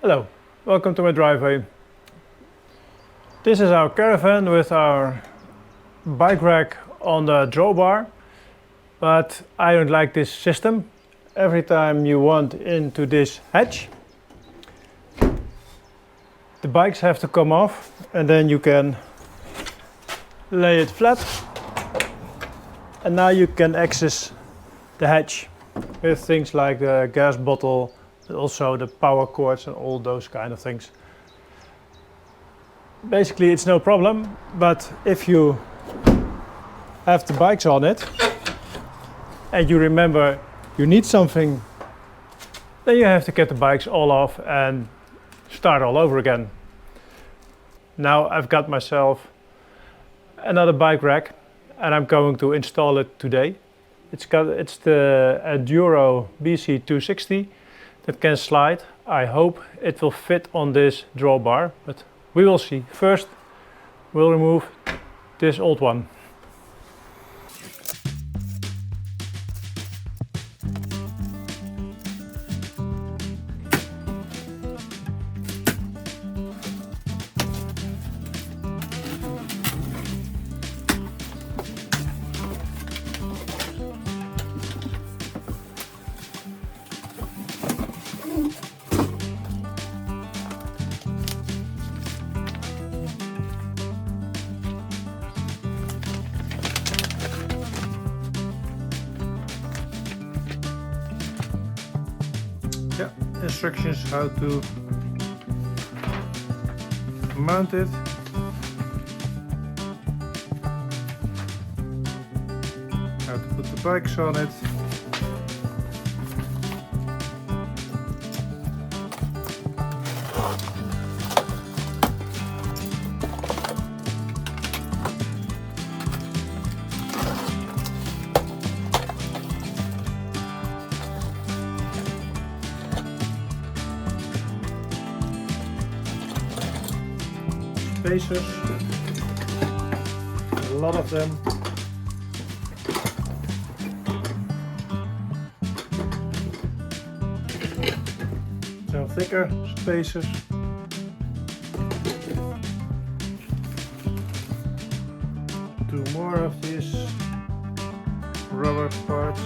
Hello, welcome to my driveway. This is our caravan with our bike rack on the drawbar, but I don't like this system. Every time you want into this hatch, the bikes have to come off and then you can lay it flat and now you can access the hatch with things like the gas bottle, but also the power cords and all those kind of things. Basically it's no problem, but if you have the bikes on it and you remember you need something, then you have to get the bikes all off and start all over again. Now I've got myself another bike rack and I'm going to install it today. It's the Enduro BC260 that can slide. I hope it will fit on this drawbar, but we will see. First we'll remove this old one. Yeah, instructions how to mount it. How to put the bikes on it. Spacers, a lot of them. Some thicker spacers. Two more of these rubber parts.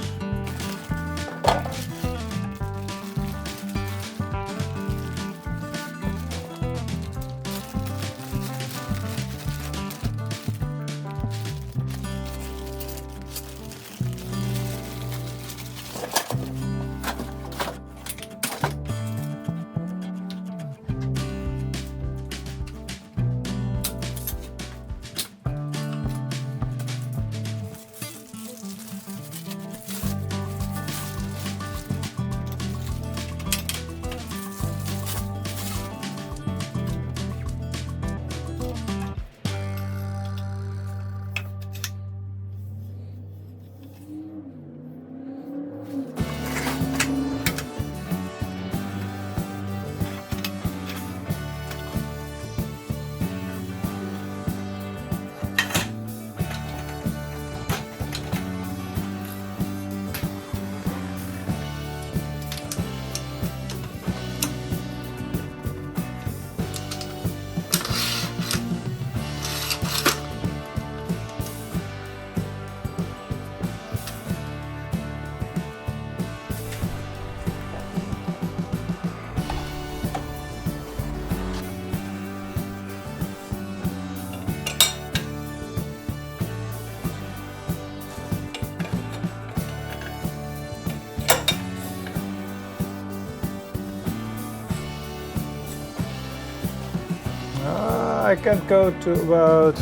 I can go to about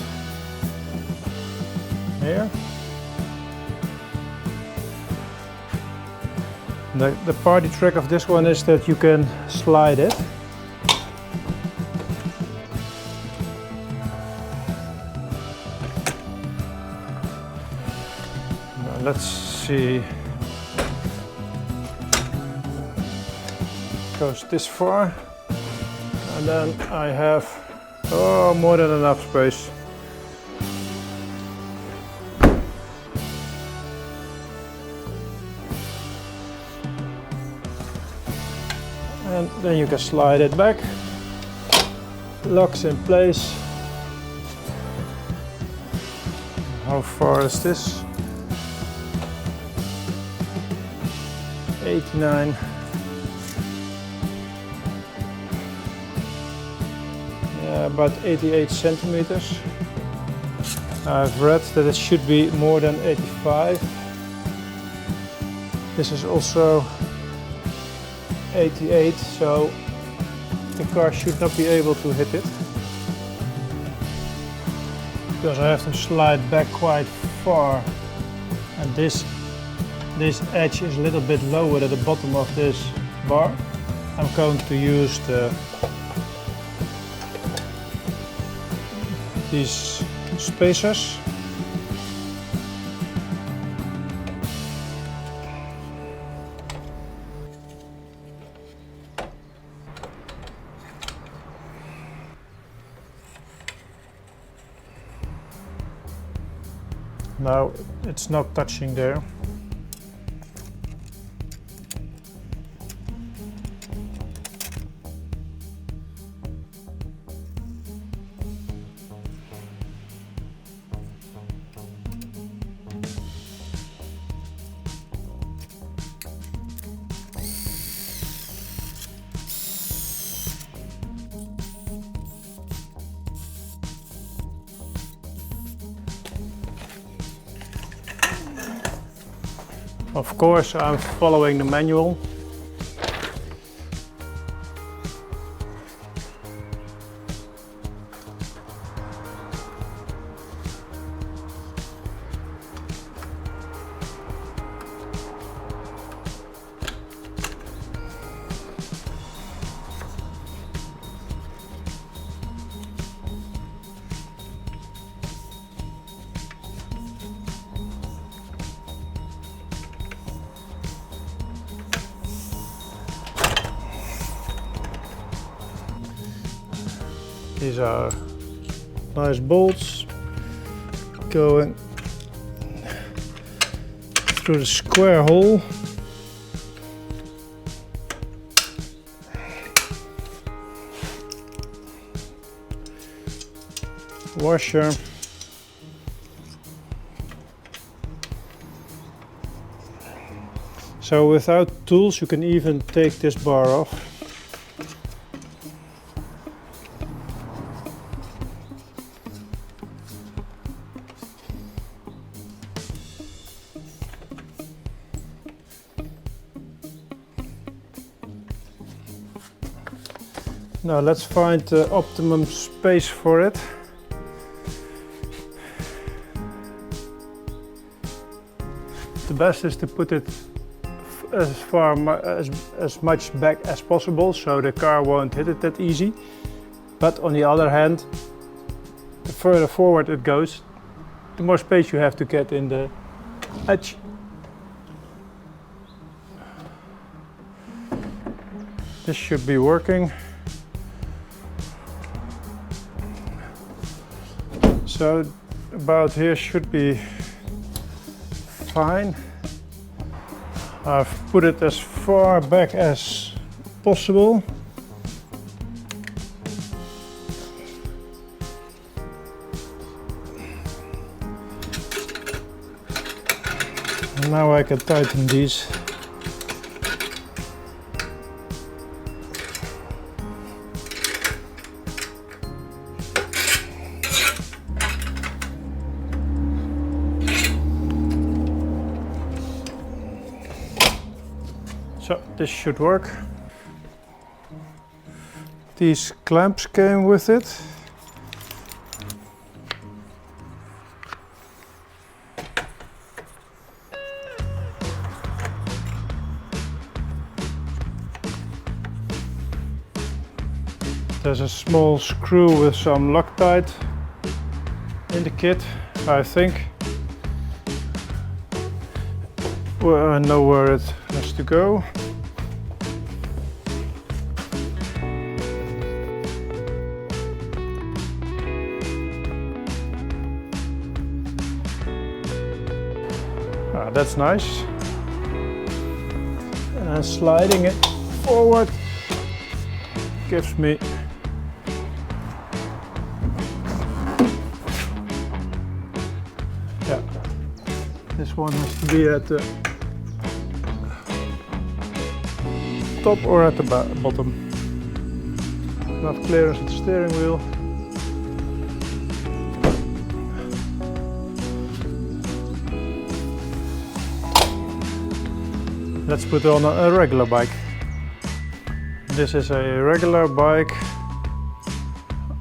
here. The party trick of this one is that you can slide it. Now let's see. It goes this far, and then I have more than enough space. and then you can slide it back. Locks in place. How far is this? 89. Yeah, about 88 centimeters. I've read that it should be more than 85. This is also 88, so the car should not be able to hit it. Because I have to slide back quite far, and this edge is a little bit lower at the bottom of this bar. I'm going to use these spacers. Now it's not touching there. Of course, I'm following the manual. These are nice bolts going through the square hole. Washer. So without tools you can even take this bar off. Now let's find the optimum space for it. The best is to put it as much back as possible, so the car won't hit it that easy. But on the other hand, the further forward it goes, the more space you have to get in the edge. This should be working. So about here should be fine. I've put it as far back as possible. And now I can tighten these. So this should work. These clamps came with it. There's a small screw with some Loctite in the kit, I think. Well, I know where it has to go. Ah, that's nice. And sliding it forward gives me this one has to be at the top or at the bottom. Enough clearance at the steering wheel. Let's put on a regular bike. This is a regular bike.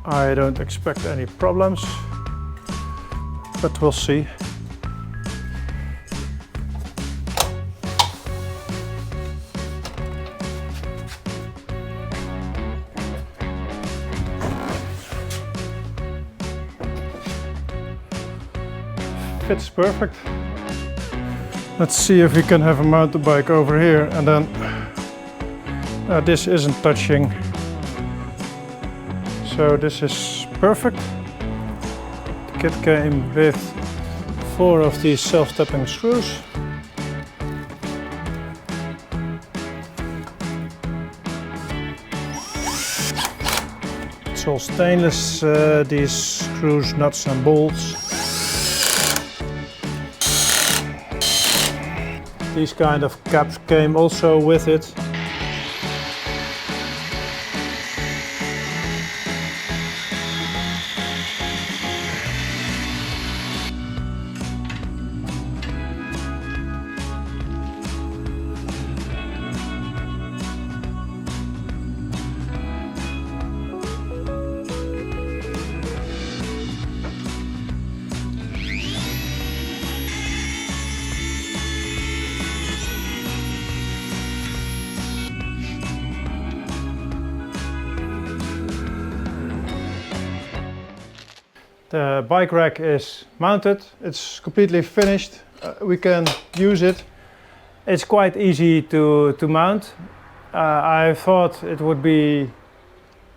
I don't expect any problems, but we'll see. Fits perfect. Let's see if we can have a mountain bike over here, and then this isn't touching, so this is perfect. The kit came with 4 of these self-tapping screws. It's all stainless, these screws, nuts and bolts. These kind of caps came also with it. The bike rack is mounted, it's completely finished, we can use it. It's quite easy to mount. I thought it would be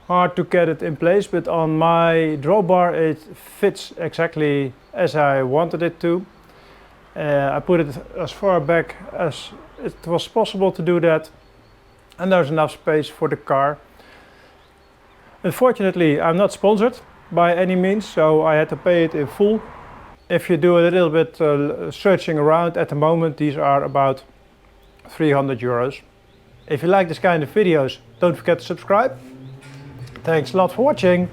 hard to get it in place, but on my drawbar it fits exactly as I wanted it to. I put it as far back as it was possible to do that, and there's enough space for the car. Unfortunately, I'm not sponsored by any means, so I had to pay it in full. If you do a little bit searching around at the moment, these are about 300 euros. If you like this kind of videos, don't forget to subscribe. Thanks a lot for watching.